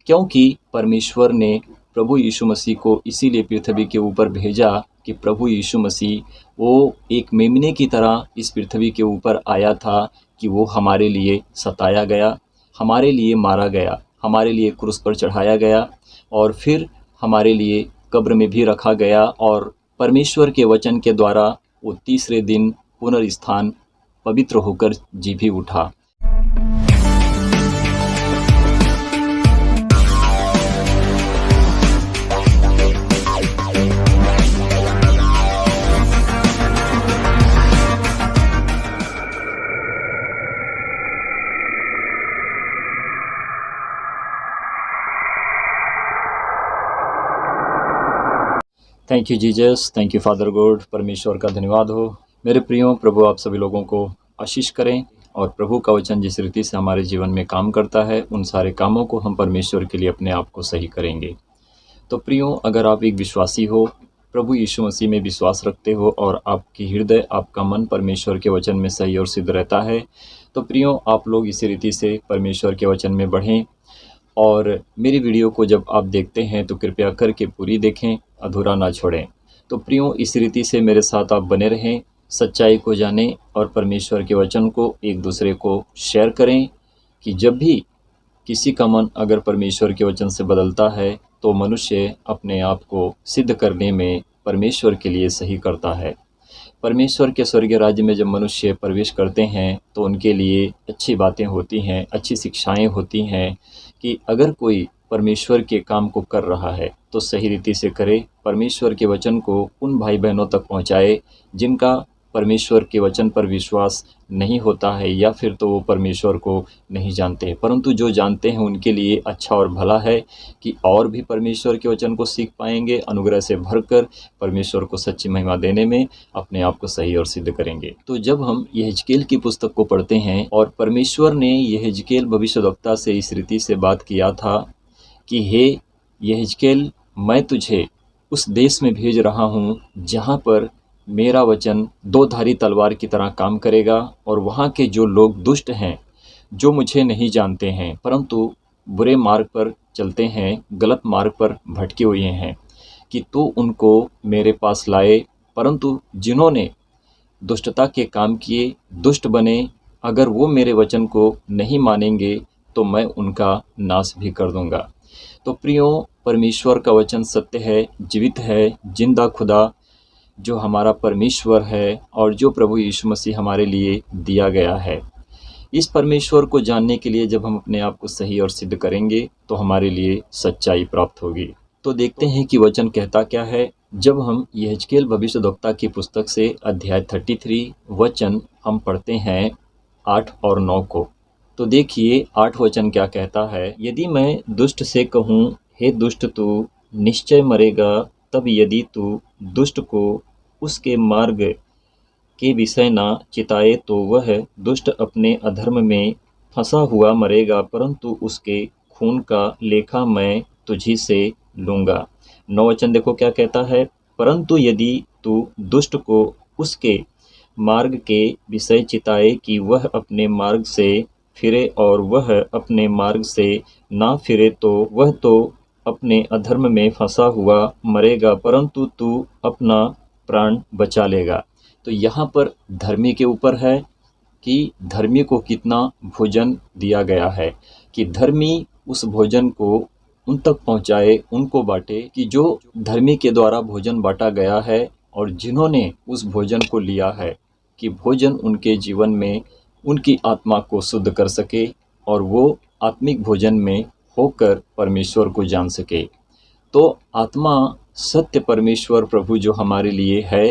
क्योंकि परमेश्वर ने प्रभु यीशु मसीह को इसीलिए पृथ्वी के ऊपर भेजा कि प्रभु यीशु मसीह वो एक मेमने की तरह इस पृथ्वी के ऊपर आया था कि वो हमारे लिए सताया गया, हमारे लिए मारा गया, हमारे लिए क्रूस पर चढ़ाया गया और फिर हमारे लिए कब्र में भी रखा गया और परमेश्वर के वचन के द्वारा वो तीसरे दिन पुनरुत्थान पवित्र होकर जी भी उठा। Thank you Jesus, thank you father God. परमेश्वर का धन्यवाद हो। मेरे प्रियो, प्रभु आप सभी लोगों को आशीष करें और प्रभु का वचन जिस रीति से हमारे जीवन में काम करता है उन सारे कामों को हम परमेश्वर के लिए अपने आप को सही करेंगे। तो प्रियो, अगर आप एक विश्वासी हो, प्रभु यीशु मसीह में विश्वास रखते हो और आपकी हृदय, आपका मन परमेश्वर के वचन में सही और सिद्ध रहता है, तो प्रियो आप लोग इसी रीति से परमेश्वर के वचन में बढ़ें। और मेरी वीडियो को जब आप देखते हैं तो कृपया करके पूरी देखें, अधूरा ना छोड़ें। तो प्रियो, इस रीति से मेरे साथ आप बने रहें, सच्चाई को जानें और परमेश्वर के वचन को एक दूसरे को शेयर करें कि जब भी किसी का मन अगर परमेश्वर के वचन से बदलता है तो मनुष्य अपने आप को सिद्ध करने में परमेश्वर के लिए सही करता है। परमेश्वर के स्वर्गीय राज्य में जब मनुष्य प्रवेश करते हैं तो उनके लिए अच्छी बातें होती हैं, अच्छी शिक्षाएं होती हैं कि अगर कोई परमेश्वर के काम को कर रहा है तो सही रीति से करे, परमेश्वर के वचन को उन भाई बहनों तक पहुंचाए जिनका परमेश्वर के वचन पर विश्वास नहीं होता है या फिर तो वो परमेश्वर को नहीं जानते हैं, परंतु जो जानते हैं उनके लिए अच्छा और भला है कि और भी परमेश्वर के वचन को सीख पाएंगे, अनुग्रह से भरकर परमेश्वर को सच्ची महिमा देने में अपने आप को सही और सिद्ध करेंगे। तो जब हम यहेजकेल की पुस्तक को पढ़ते हैं और परमेश्वर ने यहेजकेल भविष्यद्वक्ता से इस रीति से बात किया था कि हे यहेजकेल, मैं तुझे उस देश में भेज रहा हूँ जहाँ पर मेरा वचन दो धारी तलवार की तरह काम करेगा और वहाँ के जो लोग दुष्ट हैं, जो मुझे नहीं जानते हैं परंतु बुरे मार्ग पर चलते हैं, गलत मार्ग पर भटके हुए हैं, कि तू उनको मेरे पास लाए। परंतु जिन्होंने दुष्टता के काम किए, दुष्ट बने, अगर वो मेरे वचन को नहीं मानेंगे तो मैं उनका नाश भी कर दूंगा। तो प्रियो, परमेश्वर का वचन सत्य है, जीवित है, जिंदा खुदा जो हमारा परमेश्वर है और जो प्रभु यीशु मसीह हमारे लिए दिया गया है। इस परमेश्वर को जानने के लिए जब हम अपने आप को सही और सिद्ध करेंगे तो हमारे लिए सच्चाई प्राप्त होगी। तो देखते हैं कि वचन कहता क्या है। जब हम यहेजकेल भविष्यद्वक्ता की पुस्तक से अध्याय 33 वचन हम पढ़ते हैं 8 और 9 को, तो देखिए 8 वचन क्या कहता है। यदि मैं दुष्ट से कहूँ, हे दुष्ट तू निश्चय मरेगा, तब यदि तू दुष्ट को उसके मार्ग के विषय ना चिताए तो वह दुष्ट अपने अधर्म में फंसा हुआ मरेगा, परंतु उसके खून का लेखा मैं तुझी से लूँगा। 9 वचन देखो क्या कहता है। परंतु यदि तू दुष्ट को उसके मार्ग के विषय चिताए कि वह अपने मार्ग से फिरे और वह अपने मार्ग से ना फिरे तो वह तो अपने अधर्म में फंसा हुआ मरेगा, परंतु तू अपना प्राण बचा लेगा। तो यहाँ पर धर्मी के ऊपर है कि धर्मी को कितना भोजन दिया गया है, कि धर्मी उस भोजन को उन तक पहुँचाए, उनको बांटे, कि जो धर्मी के द्वारा भोजन बांटा गया है और जिन्होंने उस भोजन को लिया है कि भोजन उनके जीवन में उनकी आत्मा को शुद्ध कर सके और वो आत्मिक भोजन में होकर परमेश्वर को जान सके। तो आत्मा सत्य परमेश्वर प्रभु जो हमारे लिए है,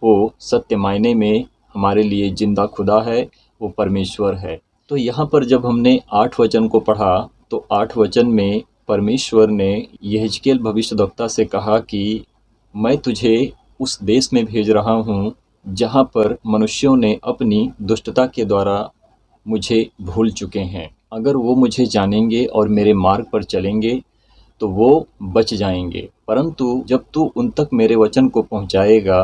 वो सत्य मायने में हमारे लिए जिंदा खुदा है, वो परमेश्वर है। तो यहाँ पर जब हमने 8 वचन को पढ़ा तो 8 वचन में परमेश्वर ने यहेजकेल भविष्यद्वक्ता से कहा कि मैं तुझे उस देश में भेज रहा हूँ जहाँ पर मनुष्यों ने अपनी दुष्टता के द्वारा मुझे भूल चुके हैं। अगर वो मुझे जानेंगे और मेरे मार्ग पर चलेंगे तो वो बच जाएंगे, परंतु जब तू उन तक मेरे वचन को पहुँचाएगा,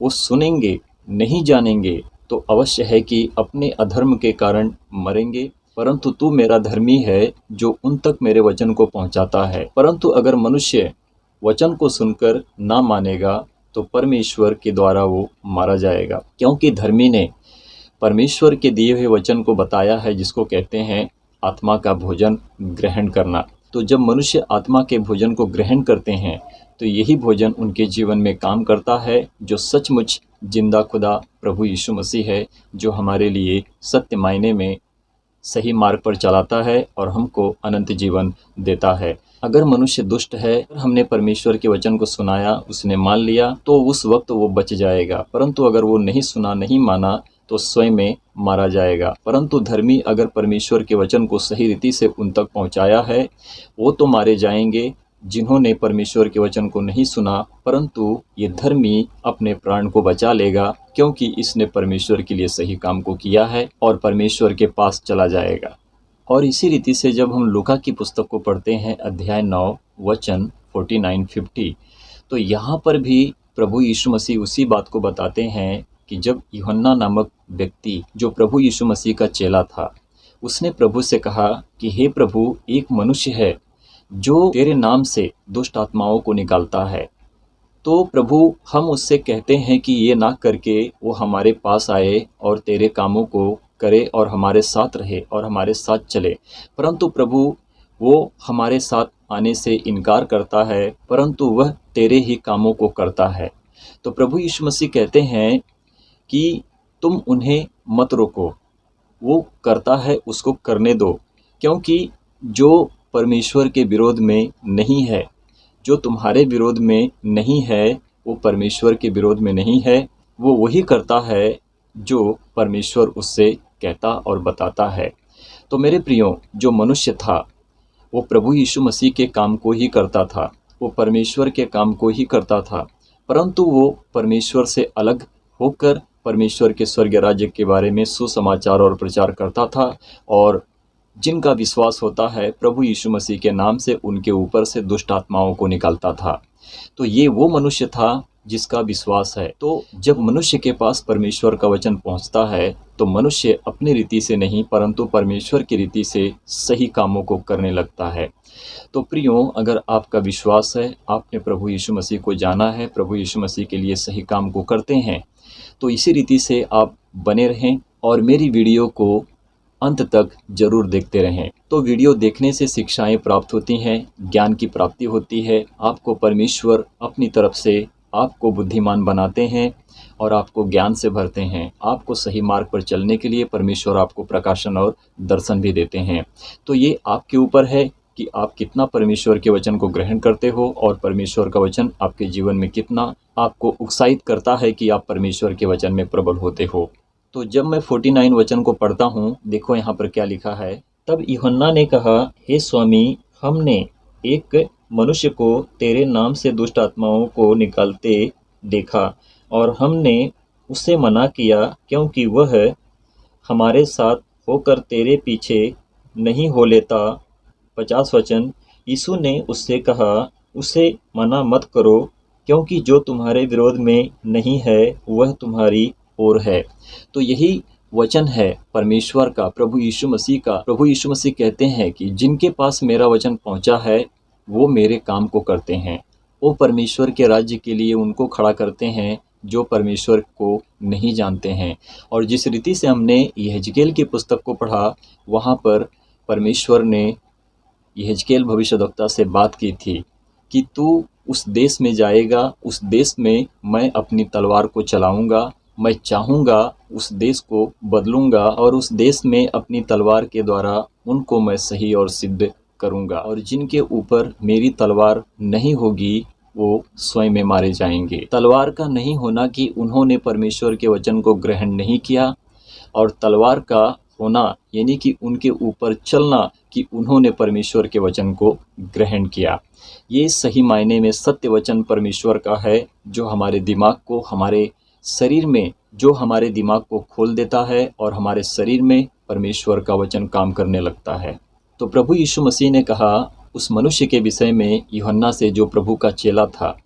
वो सुनेंगे, नहीं जानेंगे तो अवश्य है कि अपने अधर्म के कारण मरेंगे परंतु तू मेरा धर्मी है जो उन तक मेरे वचन को पहुंचाता है। परंतु अगर मनुष्य वचन को सुनकर ना मानेगा तो परमेश्वर के द्वारा वो मारा जाएगा, क्योंकि धर्मी ने परमेश्वर के दिए हुए वचन को बताया है, जिसको कहते हैं आत्मा का भोजन ग्रहण करना। तो जब मनुष्य आत्मा के भोजन को ग्रहण करते हैं तो यही भोजन उनके जीवन में काम करता है, जो सचमुच जिंदा खुदा प्रभु यीशु मसीह है, जो हमारे लिए सत्य मायने में सही मार्ग पर चलाता है और हमको अनंत जीवन देता है। अगर मनुष्य दुष्ट है, हमने परमेश्वर के वचन को सुनाया, उसने मान लिया, तो उस वक्त वो बच जाएगा। परंतु अगर वो नहीं सुना, नहीं माना, तो स्वयं में मारा जाएगा। परंतु धर्मी अगर परमेश्वर के वचन को सही रीति से उन तक पहुंचाया है, वो तो मारे जाएंगे। जिन्होंने परमेश्वर के वचन को नहीं सुना, परंतु ये धर्मी अपने प्राण को बचा लेगा, क्योंकि इसने परमेश्वर के लिए सही काम को किया है और परमेश्वर के पास चला जाएगा। और इसी रीति से जब हम लूका की पुस्तक को पढ़ते हैं, अध्याय 9 वचन 49-50, तो यहाँ पर भी प्रभु यीशु मसीह उसी बात को बताते हैं कि जब यूहन्ना नामक व्यक्ति, जो प्रभु यीशु मसीह का चेला था, उसने प्रभु से कहा कि हे प्रभु, एक मनुष्य है जो तेरे नाम से दुष्ट आत्माओं को निकालता है, तो प्रभु हम उससे कहते हैं कि ये ना करके वो हमारे पास आए और तेरे कामों को करे और हमारे साथ रहे और हमारे साथ चले। परंतु प्रभु वो हमारे साथ आने से इनकार करता है, परंतु वह तेरे ही कामों को करता है। तो प्रभु यीशु मसीह कहते हैं कि तुम उन्हें मत रोको, वो करता है उसको करने दो, क्योंकि जो परमेश्वर के विरोध में नहीं है, जो तुम्हारे विरोध में नहीं है, वो परमेश्वर के विरोध में नहीं है। वो वही करता है जो परमेश्वर उससे कहता और बताता है। तो मेरे प्रियो, जो मनुष्य था वो प्रभु यीशु मसीह के काम को ही करता था, वो परमेश्वर के काम को ही करता था, परंतु वो परमेश्वर से अलग होकर परमेश्वर के स्वर्ग राज्य के बारे में सुसमाचार और प्रचार करता था, और जिनका विश्वास होता है प्रभु यीशु मसीह के नाम से, उनके ऊपर से दुष्ट आत्माओं को निकालता था। तो ये वो मनुष्य था जिसका विश्वास है। तो जब मनुष्य के पास परमेश्वर का वचन पहुंचता है, तो मनुष्य अपनी रीति से नहीं, परंतु परमेश्वर की रीति से सही कामों को करने लगता है। तो प्रियो, अगर आपका विश्वास है, आपने प्रभु यीशु मसीह को जाना है, प्रभु यीशु मसीह के लिए सही काम को करते हैं, तो इसी रीति से आप बने रहें और मेरी वीडियो को अंत तक जरूर देखते रहें। तो वीडियो देखने से शिक्षाएं प्राप्त होती हैं, ज्ञान की प्राप्ति होती है, आपको परमेश्वर अपनी तरफ से आपको बुद्धिमान बनाते हैं और आपको ज्ञान से भरते हैं। आपको सही मार्ग पर चलने के लिए परमेश्वर आपको प्रकाशन और दर्शन भी देते हैं। तो ये आपके ऊपर है कि आप कितना परमेश्वर के वचन को ग्रहण करते हो और परमेश्वर का वचन आपके जीवन में कितना आपको उत्साहित करता है कि आप परमेश्वर के वचन में प्रबल होते हो। तो जब मैं 49 वचन को पढ़ता हूँ, देखो यहाँ पर क्या लिखा है। तब यूहन्ना ने कहा, हे स्वामी, हमने एक मनुष्य को तेरे नाम से दुष्ट आत्माओं को निकालते देखा और हमने उससे मना किया, क्योंकि वह हमारे साथ होकर तेरे पीछे नहीं हो लेता। 50 वचन। यीशु ने उससे कहा, उसे मना मत करो, क्योंकि जो तुम्हारे विरोध में नहीं है वह तुम्हारी ओर है। तो यही वचन है परमेश्वर का, प्रभु यीशु मसीह का। प्रभु यीशु मसीह कहते हैं कि जिनके पास मेरा वचन पहुंचा है वो मेरे काम को करते हैं, वो परमेश्वर के राज्य के लिए उनको खड़ा करते हैं जो परमेश्वर को नहीं जानते हैं। और जिस रीति से हमने यहेजकेल की पुस्तक को पढ़ा, वहाँ पर परमेश्वर ने यहेजकेल भविष्यद्वक्ता से बात की थी कि तू उस देश में जाएगा, उस देश में मैं अपनी तलवार को चलाऊंगा, मैं चाहूँगा उस देश को बदलूंगा और उस देश में अपनी तलवार के द्वारा उनको मैं सही और सिद्ध करूंगा, और जिनके ऊपर मेरी तलवार नहीं होगी वो स्वयं में मारे जाएंगे। तलवार का नहीं होना कि उन्होंने परमेश्वर के वचन को ग्रहण नहीं किया, और तलवार का होना यानी कि उनके ऊपर चलना कि उन्होंने परमेश्वर के वचन को ग्रहण किया। ये सही मायने में सत्य वचन परमेश्वर का है, जो हमारे दिमाग को, हमारे शरीर में, जो हमारे दिमाग को खोल देता है और हमारे शरीर में परमेश्वर का वचन काम करने लगता है। तो प्रभु यीशु मसीह ने कहा उस मनुष्य के विषय में यूहन्ना से, जो प्रभु का चेला था,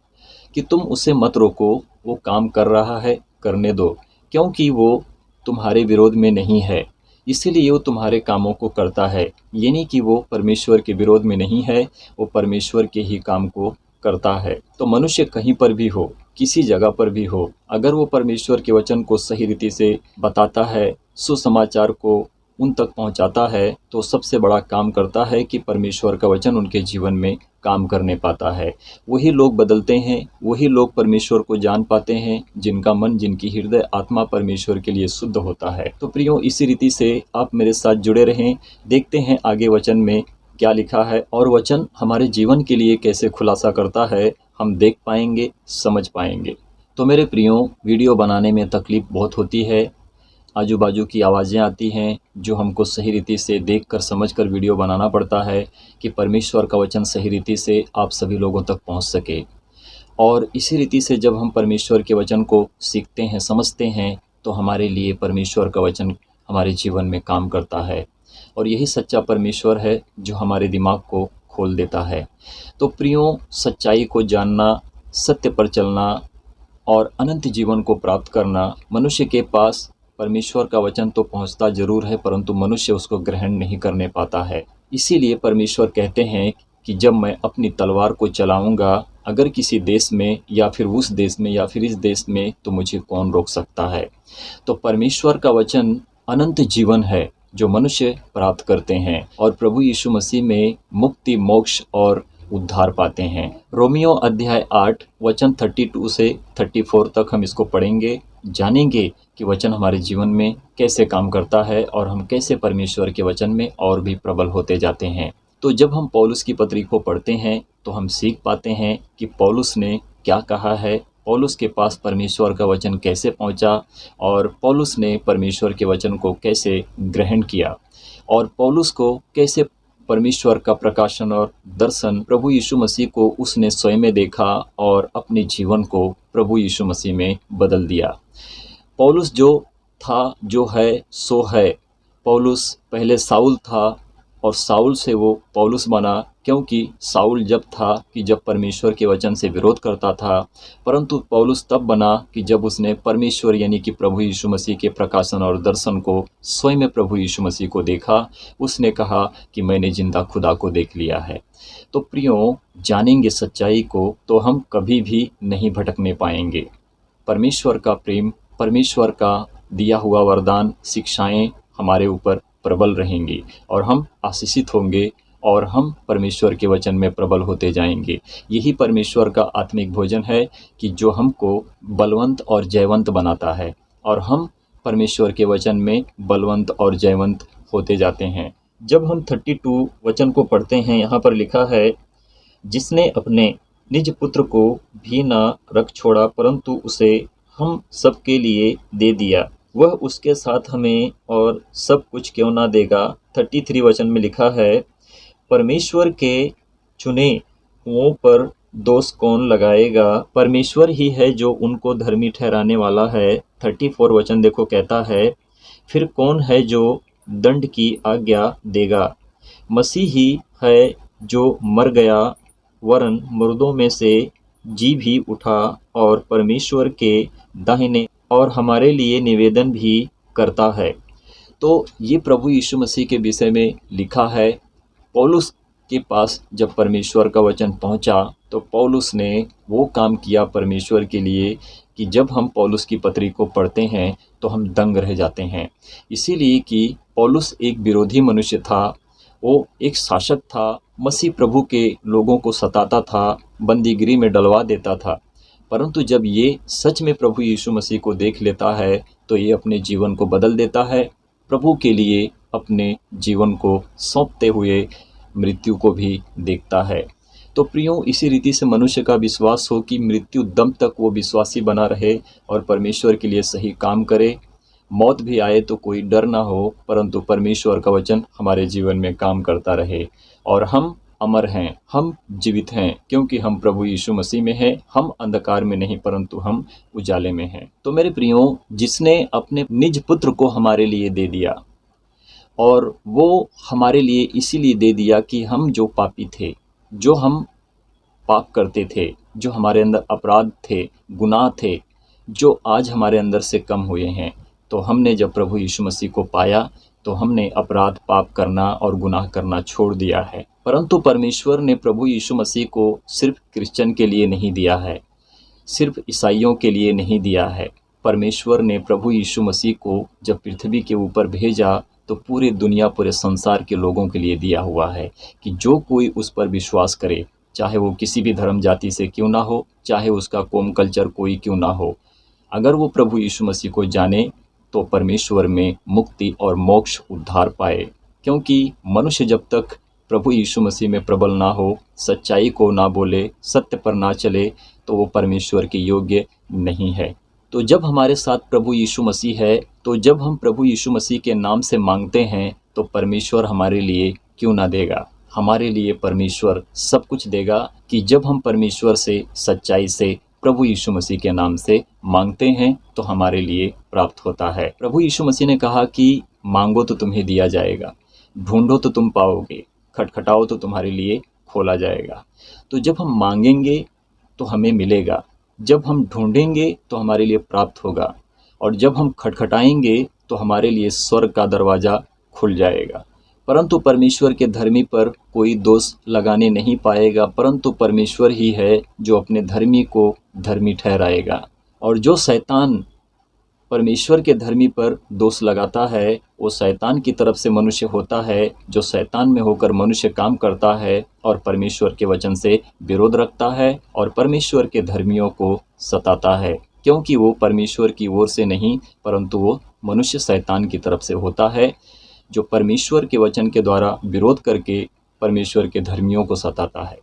कि तुम उसे मत रोको, वो काम कर रहा है, करने दो, क्योंकि वो तुम्हारे विरोध में नहीं है। इसीलिए वो तुम्हारे कामों को करता है। ये नहीं कि वो परमेश्वर के विरोध में नहीं है, वो परमेश्वर के ही काम को करता है। तो मनुष्य कहीं पर भी हो, किसी जगह पर भी हो, अगर वो परमेश्वर के वचन को सही रीति से बताता है, सुसमाचार को उन तक पहुंचाता है, तो सबसे बड़ा काम करता है कि परमेश्वर का वचन उनके जीवन में काम करने पाता है। वही लोग बदलते हैं, वही लोग परमेश्वर को जान पाते हैं, जिनका मन, जिनकी हृदय आत्मा परमेश्वर के लिए शुद्ध होता है। तो प्रियो, इसी रीति से आप मेरे साथ जुड़े रहें। देखते हैं आगे वचन में क्या लिखा है और वचन हमारे जीवन के लिए कैसे खुलासा करता है, हम देख पाएंगे, समझ पाएंगे। तो मेरे प्रियो, वीडियो बनाने में तकलीफ बहुत होती है। आजू बाजू की आवाज़ें आती हैं जो हमको सही रीति से देखकर समझकर वीडियो बनाना पड़ता है कि परमेश्वर का वचन सही रीति से आप सभी लोगों तक पहुंच सके। और इसी रीति से जब हम परमेश्वर के वचन को सीखते हैं, समझते हैं, तो हमारे लिए परमेश्वर का वचन हमारे जीवन में काम करता है। और यही सच्चा परमेश्वर है जो हमारे दिमाग को खोल देता है। तो प्रियो, सच्चाई को जानना, सत्य पर चलना और अनंत जीवन को प्राप्त करना, मनुष्य के पास परमेश्वर का वचन तो पहुंचता जरूर है, परंतु मनुष्य उसको ग्रहण नहीं करने पाता है। इसीलिए परमेश्वर कहते हैं कि जब मैं अपनी तलवार को चलाऊंगा अगर किसी देश में या फिर उस देश में या फिर इस देश में, तो मुझे कौन रोक सकता है। तो परमेश्वर का वचन अनंत जीवन है जो मनुष्य प्राप्त करते हैं और प्रभु यीशु मसीह में मुक्ति, मोक्ष और उद्धार पाते हैं। रोमियो अध्याय 8 वचन 32 से 34 तक हम इसको पढ़ेंगे, जानेंगे कि वचन हमारे जीवन में कैसे काम करता है और हम कैसे परमेश्वर के वचन में और भी प्रबल होते जाते हैं। तो जब हम पौलुस की पत्री को पढ़ते हैं तो हम सीख पाते हैं कि पौलुस ने क्या कहा है, पौलुस के पास परमेश्वर का वचन कैसे पहुंचा और पौलुस ने परमेश्वर के वचन को कैसे ग्रहण किया और पौलुस को कैसे परमेश्वर का प्रकाशन और दर्शन प्रभु यीशु मसीह को उसने स्वयं में देखा और अपने जीवन को प्रभु यीशु मसीह में बदल दिया। पौलुस जो था, जो है, सो है। पौलुस पहले साउल था और साउल से वो पौलुस बना, क्योंकि साउल जब था कि जब परमेश्वर के वचन से विरोध करता था, परंतु पौलुस तब बना कि जब उसने परमेश्वर यानी कि प्रभु यीशु मसीह के प्रकाशन और दर्शन को स्वयं में प्रभु यीशु मसीह को देखा। उसने कहा कि मैंने जिंदा खुदा को देख लिया है। तो प्रियो, जानेंगे सच्चाई को तो हम कभी भी नहीं भटकने पाएंगे। परमेश्वर का प्रेम, परमेश्वर का दिया हुआ वरदान, शिक्षाएं हमारे ऊपर प्रबल रहेंगी और हम आशीषित होंगे और हम परमेश्वर के वचन में प्रबल होते जाएंगे। यही परमेश्वर का आत्मिक भोजन है कि जो हमको बलवंत और जयवंत बनाता है और हम परमेश्वर के वचन में बलवंत और जयवंत होते जाते हैं। जब हम 32 वचन को पढ़ते हैं, यहाँ पर लिखा है, जिसने अपने निज पुत्र को भी ना रख छोड़ा परंतु उसे हम सबके लिए दे दिया, वह उसके साथ हमें और सब कुछ क्यों ना देगा। 33 वचन में लिखा है, परमेश्वर के चुने हुओं पर दोष कौन लगाएगा, परमेश्वर ही है जो उनको धर्मी ठहराने वाला है। 34 वचन देखो, कहता है, फिर कौन है जो दंड की आज्ञा देगा, मसीह ही है जो मर गया वरन मुर्दों में से जी भी उठा और परमेश्वर के दाहिने और हमारे लिए निवेदन भी करता है। तो ये प्रभु यीशु मसीह के विषय में लिखा है। पौलुस के पास जब परमेश्वर का वचन पहुंचा तो पौलुस ने वो काम किया परमेश्वर के लिए कि जब हम पौलुस की पत्री को पढ़ते हैं तो हम दंग रह जाते हैं। इसीलिए कि पौलुस एक विरोधी मनुष्य था, वो एक शासक था, मसीह प्रभु के लोगों को सताता था, बंदीगिरी में डलवा देता था। परंतु जब ये सच में प्रभु यीशु मसीह को देख लेता है तो ये अपने जीवन को बदल देता है, प्रभु के लिए अपने जीवन को सौंपते हुए मृत्यु को भी देखता है। तो प्रियो, इसी रीति से मनुष्य का विश्वास हो कि मृत्यु दम तक वो विश्वासी बना रहे और परमेश्वर के लिए सही काम करे। मौत भी आए तो कोई डर ना हो, परंतु परमेश्वर का वचन हमारे जीवन में काम करता रहे और हम अमर हैं, हम जीवित हैं, क्योंकि हम प्रभु यीशु मसीह में हैं। हम अंधकार में नहीं परंतु हम उजाले में हैं। तो मेरे प्रियो, जिसने अपने निज पुत्र को हमारे लिए दे दिया, और वो हमारे लिए इसीलिए दे दिया कि हम जो पापी थे, जो हम पाप करते थे, जो हमारे अंदर अपराध थे, गुनाह थे, जो आज हमारे अंदर से कम हुए हैं, तो हमने जब प्रभु यीशु मसीह को पाया तो हमने अपराध, पाप करना और गुनाह करना छोड़ दिया है। परंतु परमेश्वर ने प्रभु यीशु मसीह को सिर्फ क्रिश्चियन के लिए नहीं दिया है, सिर्फ ईसाइयों के लिए नहीं दिया है। परमेश्वर ने प्रभु यीशु मसीह को जब पृथ्वी के ऊपर भेजा तो पूरी दुनिया, पूरे संसार के लोगों के लिए दिया हुआ है कि जो कोई उस पर विश्वास करे, चाहे वो किसी भी धर्म जाति से क्यों ना हो, चाहे उसका कौम कल्चर कोई क्यों ना हो, अगर वो प्रभु यीशु मसीह को जाने तो परमेश्वर में मुक्ति और मोक्ष, उद्धार पाए। क्योंकि मनुष्य जब तक प्रभु यीशु मसीह में प्रबल ना हो, सच्चाई को ना बोले, सत्य पर ना चले, तो वो परमेश्वर के योग्य नहीं है। तो जब हमारे साथ प्रभु यीशु मसीह है, तो जब हम प्रभु यीशु मसीह के नाम से मांगते हैं तो परमेश्वर हमारे लिए क्यों ना देगा। हमारे लिए परमेश्वर सब कुछ देगा कि जब हम परमेश्वर से सच्चाई से प्रभु यीशु मसीह के नाम से मांगते हैं तो हमारे लिए प्राप्त होता है। प्रभु यीशु मसीह ने कहा कि मांगो तो तुम्हें दिया जाएगा, ढूंढो तो तुम पाओगे, खटखटाओ तो तुम्हारे लिए खोला जाएगा। तो जब हम मांगेंगे तो हमें मिलेगा, जब हम ढूंढेंगे तो हमारे लिए प्राप्त होगा, और जब हम खटखटाएंगे तो हमारे लिए स्वर्ग का दरवाज़ा खुल जाएगा। परंतु परमेश्वर के धर्मी पर कोई दोष लगाने नहीं पाएगा, परंतु परमेश्वर ही है जो अपने धर्मी को धर्मी ठहराएगा। और जो शैतान परमेश्वर के धर्मी पर दोष लगाता है, वो शैतान की तरफ से मनुष्य होता है, जो शैतान में होकर मनुष्य काम करता है और परमेश्वर के वचन से विरोध रखता है और परमेश्वर के धर्मियों को सताता है। क्योंकि वो परमेश्वर की ओर से नहीं, परंतु वो मनुष्य शैतान की तरफ से होता है, जो परमेश्वर के वचन के द्वारा विरोध करके परमेश्वर के धर्मियों को सताता है।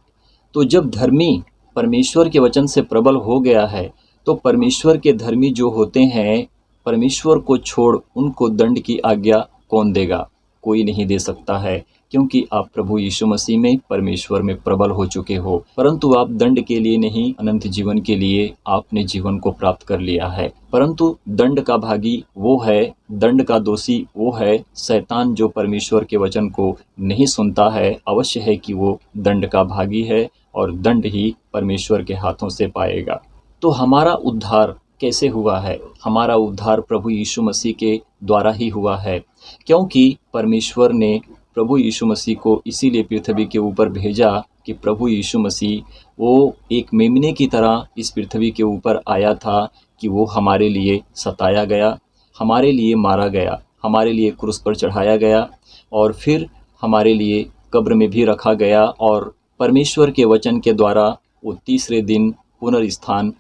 तो जब धर्मी परमेश्वर के वचन से प्रबल हो गया है, तो परमेश्वर के धर्मी जो होते हैं, परमेश्वर को छोड़ उनको दंड की आज्ञा कौन देगा? कोई नहीं दे सकता है, क्योंकि आप प्रभु यीशु मसीह में, परमेश्वर में प्रबल हो चुके हो। परंतु आप दंड के लिए नहीं, अनंत जीवन के लिए आपने जीवन को प्राप्त कर लिया है। परंतु दंड का भागी वो है, दंड का दोषी वो है शैतान, जो परमेश्वर के वचन को नहीं सुनता है। अवश्य है कि वो दंड का भागी है और दंड ही परमेश्वर के हाथों से पाएगा। तो हमारा उद्धार कैसे हुआ है? हमारा उद्धार प्रभु यीशु मसीह के द्वारा ही हुआ है, क्योंकि परमेश्वर ने प्रभु यीशु मसीह को इसीलिए पृथ्वी के ऊपर भेजा कि प्रभु यीशु मसीह वो एक मेमने की तरह इस पृथ्वी के ऊपर आया था कि वो हमारे लिए सताया गया, हमारे लिए मारा गया, हमारे लिए क्रूस पर चढ़ाया गया और फिर हमारे लिए कब्र में भी रखा गया, और परमेश्वर के वचन के द्वारा वो तीसरे दिन पुनरुत्थान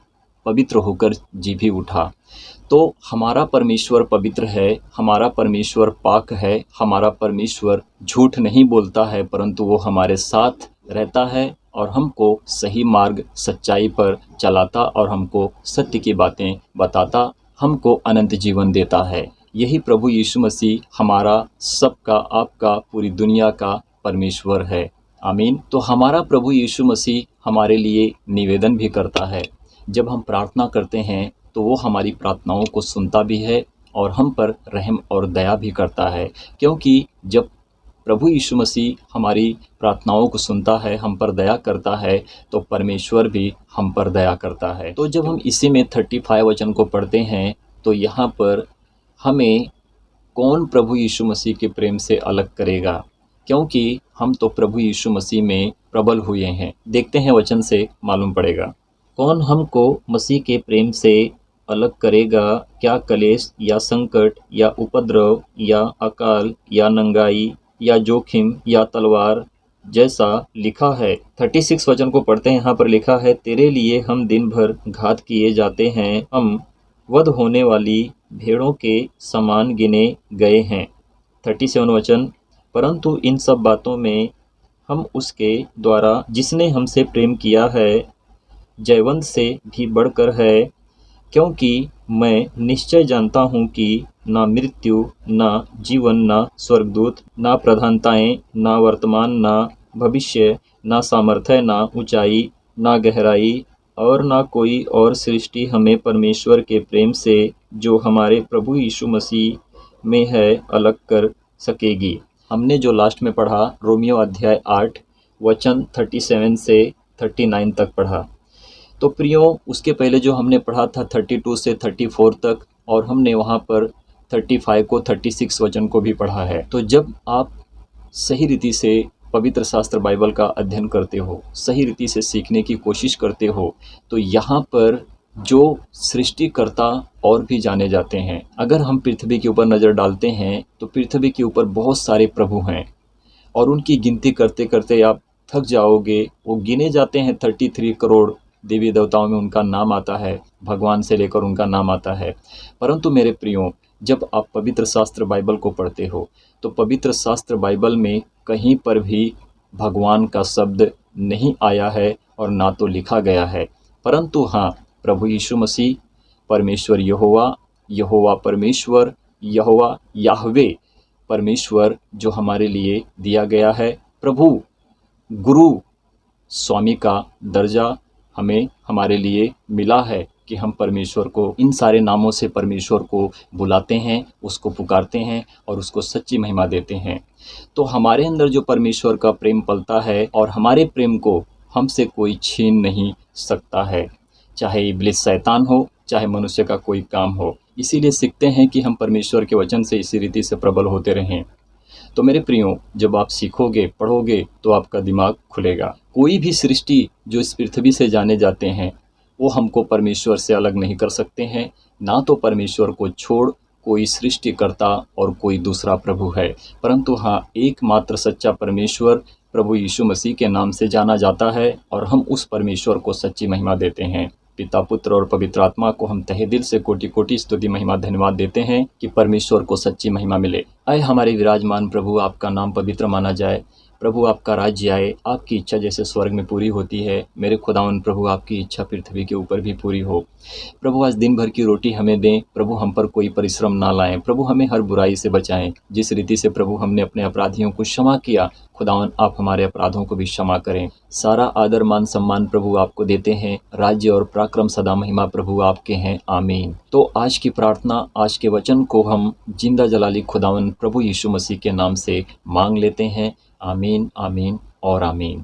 पवित्र होकर जी भी उठा। तो हमारा परमेश्वर पवित्र है, हमारा परमेश्वर पाक है, हमारा परमेश्वर झूठ नहीं बोलता है, परंतु वो हमारे साथ रहता है और हमको सही मार्ग, सच्चाई पर चलाता और हमको सत्य की बातें बताता, हमको अनंत जीवन देता है। यही प्रभु यीशु मसीह हमारा, सबका, आपका, पूरी दुनिया का परमेश्वर है। आमीन। तो हमारा प्रभु यीशु मसीह हमारे लिए निवेदन भी करता है। जब हम प्रार्थना करते हैं तो वो हमारी प्रार्थनाओं को सुनता भी है और हम पर रहम और दया भी करता है, क्योंकि जब प्रभु यीशु मसीह हमारी प्रार्थनाओं को सुनता है, हम पर दया करता है, तो परमेश्वर भी हम पर दया करता है। तो जब हम इसी में 35 वचन को पढ़ते हैं तो यहाँ पर हमें कौन प्रभु यीशु मसीह के प्रेम से अलग करेगा, क्योंकि हम तो प्रभु यीशु मसीह में प्रबल हुए हैं। देखते हैं वचन से मालूम पड़ेगा। कौन हमको मसीह के प्रेम से अलग करेगा? क्या क्लेश या संकट या उपद्रव या अकाल या नंगाई या जोखिम या तलवार, जैसा लिखा है। 36 वचन को पढ़ते हैं। यहाँ पर लिखा है, तेरे लिए हम दिन भर घात किए जाते हैं, हम वध होने वाली भेड़ों के समान गिने गए हैं। 37 वचन, परंतु इन सब बातों में हम उसके द्वारा जिसने हमसे प्रेम किया है जयवंत से भी बढ़कर है, क्योंकि मैं निश्चय जानता हूँ कि ना मृत्यु, ना जीवन, ना स्वर्गदूत, ना प्रधानताएं, ना वर्तमान, ना भविष्य, ना सामर्थ्य, ना ऊंचाई, ना गहराई और ना कोई और सृष्टि हमें परमेश्वर के प्रेम से जो हमारे प्रभु यीशु मसीह में है अलग कर सकेगी। हमने जो लास्ट में पढ़ा, रोमियो अध्याय 8 वचन 37 से 39 तक पढ़ा। तो प्रियो, उसके पहले जो हमने पढ़ा था 32 से 34 तक, और हमने वहाँ पर 35 को 36 वचन को भी पढ़ा है। तो जब आप सही रीति से पवित्र शास्त्र बाइबल का अध्ययन करते हो, सही रीति से सीखने की कोशिश करते हो, तो यहाँ पर जो सृष्टिकर्ता और भी जाने जाते हैं। अगर हम पृथ्वी के ऊपर नज़र डालते हैं तो पृथ्वी के ऊपर बहुत सारे प्रभु हैं और उनकी गिनती करते करते आप थक जाओगे। वो गिने जाते हैं, 33 करोड़ देवी देवताओं में उनका नाम आता है, भगवान से लेकर उनका नाम आता है। परंतु मेरे प्रियो, जब आप पवित्र शास्त्र बाइबल को पढ़ते हो तो पवित्र शास्त्र बाइबल में कहीं पर भी भगवान का शब्द नहीं आया है और ना तो लिखा गया है। परंतु हाँ, प्रभु यीशु मसीह, परमेश्वर यहोवा, यहोवा परमेश्वर, यहोवा याहवे परमेश्वर जो हमारे लिए दिया गया है, प्रभु, गुरु, स्वामी का दर्जा हमें हमारे लिए मिला है कि हम परमेश्वर को इन सारे नामों से परमेश्वर को बुलाते हैं, उसको पुकारते हैं और उसको सच्ची महिमा देते हैं। तो हमारे अंदर जो परमेश्वर का प्रेम पलता है और हमारे प्रेम को हमसे कोई छीन नहीं सकता है, चाहे इब्लिस शैतान हो, चाहे मनुष्य का कोई काम हो। इसीलिए सीखते हैं कि हम परमेश्वर के वचन से इसी रीति से प्रबल होते रहें। तो मेरे प्रियो, जब आप सीखोगे, पढ़ोगे तो आपका दिमाग खुलेगा। कोई भी सृष्टि जो इस पृथ्वी से जाने जाते हैं वो हमको परमेश्वर से अलग नहीं कर सकते हैं। ना तो परमेश्वर को छोड़ कोई सृष्टिकर्ता और कोई दूसरा प्रभु है, परंतु हाँ, एकमात्र सच्चा परमेश्वर प्रभु यीशु मसीह के नाम से जाना जाता है और हम उस परमेश्वर को सच्ची महिमा देते हैं। पिता, पुत्र और पवित्र आत्मा को हम तहे दिल से कोटि कोटि स्तुति महिमा धन्यवाद देते हैं कि परमेश्वर को सच्ची महिमा मिले। आए हमारे विराजमान प्रभु, आपका नाम पवित्र माना जाए। प्रभु, आपका राज्य आए, आपकी इच्छा जैसे स्वर्ग में पूरी होती है, मेरे खुदावन प्रभु, आपकी इच्छा पृथ्वी के ऊपर भी पूरी हो। प्रभु, आज दिन भर की रोटी हमें दें। प्रभु, हम पर कोई परिश्रम ना लाएं। प्रभु, हमें हर बुराई से बचाएं। जिस रीति से प्रभु हमने अपने अपराधियों को क्षमा किया, खुदावन आप हमारे अपराधों को भी क्षमा करें। सारा आदर मान सम्मान प्रभु आपको देते हैं। राज्य और पराक्रम सदा महिमा प्रभु आपके हैं। आमीन। तो आज की प्रार्थना, आज के वचन को हम जिंदा जलाली खुदावन प्रभु यीशु मसीह के नाम से मांग लेते हैं। आमीन, आमीन और आमीन।